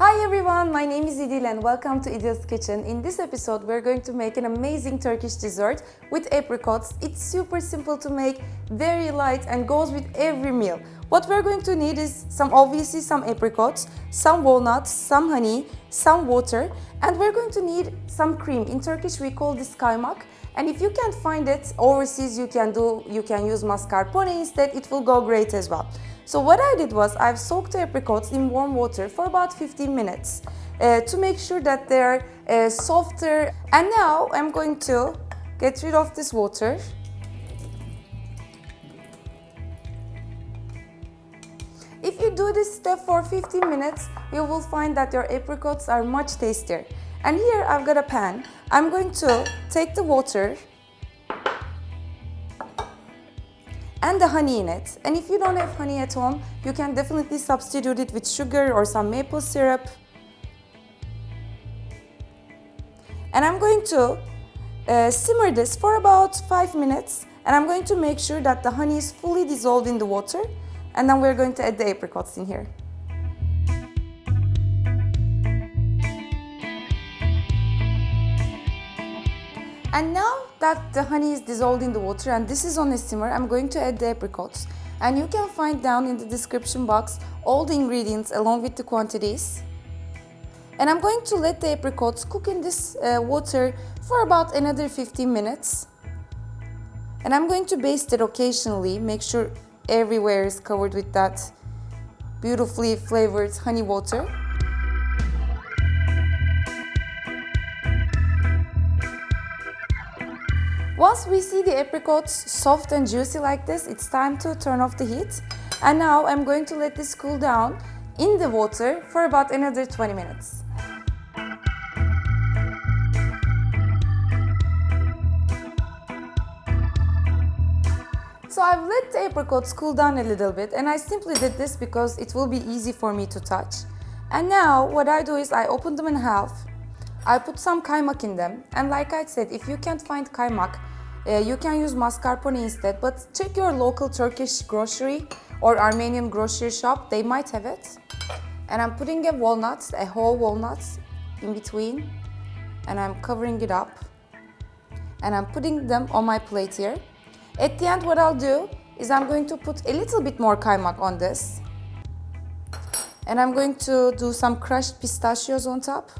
Hi everyone, my name is Idil and welcome to Idil's Kitchen. In this episode, we're going to make an amazing Turkish dessert with apricots. It's super simple to make, very light and goes with every meal. What we're going to need is obviously some apricots, some walnuts, some honey, some water, and we're going to need some cream. In Turkish we call this kaymak. And if you can't find it overseas, you can use mascarpone instead. It will go great as well. So what I did was I've soaked the apricots in warm water for about 15 minutes to make sure that they're softer. And now I'm going to get rid of this water. If you do this step for 15 minutes, you will find that your apricots are much tastier. And here I've got a pan. I'm going to take the water and the honey in it. And if you don't have honey at home, you can definitely substitute it with sugar or some maple syrup. And I'm going to simmer this for about 5 minutes. And I'm going to make sure that the honey is fully dissolved in the water. And then we're going to add the apricots in here. And now that the honey is dissolved in the water and this is on a simmer, I'm going to add the apricots. And you can find down in the description box all the ingredients along with the quantities. And I'm going to let the apricots cook in this water for about another 15 minutes. And I'm going to baste it occasionally, make sure everywhere is covered with that beautifully flavored honey water. Once we see the apricots soft and juicy like this, it's time to turn off the heat. And now I'm going to let this cool down in the water for about another 20 minutes. So I've let the apricots cool down a little bit, and I simply did this because it will be easy for me to touch. And now what I do is I open them in half. I put some kaymak in them, and like I said, if you can't find kaymak, you can use mascarpone instead, but check your local Turkish grocery or Armenian grocery shop, they might have it. And I'm putting a whole walnut in between, and I'm covering it up. And I'm putting them on my plate here. At the end, what I'll do is I'm going to put a little bit more kaymak on this. And I'm going to do some crushed pistachios on top.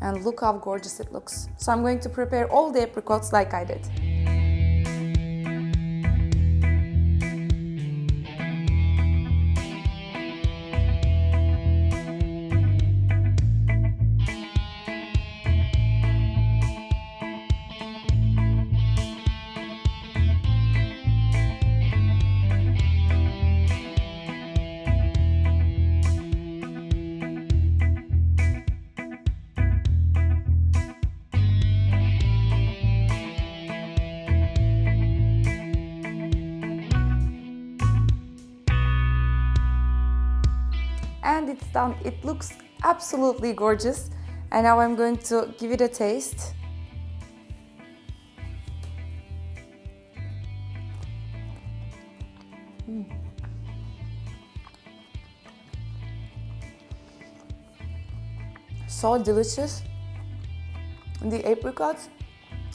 And look how gorgeous it looks. So I'm going to prepare all the apricots like I did. And it's done. It looks absolutely gorgeous. And now I'm going to give it a taste. So delicious. The apricots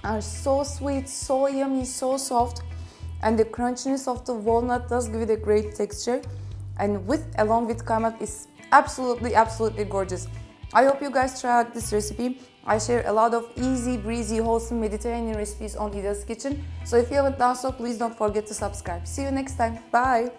are so sweet, so yummy, so soft. And the crunchiness of the walnut does give it a great texture. And along with kaymak is absolutely gorgeous. I hope you guys try out this recipe. I share a lot of easy, breezy, wholesome Mediterranean recipes on Idil's Kitchen. So if you haven't done so, please don't forget to subscribe. See you next time. Bye!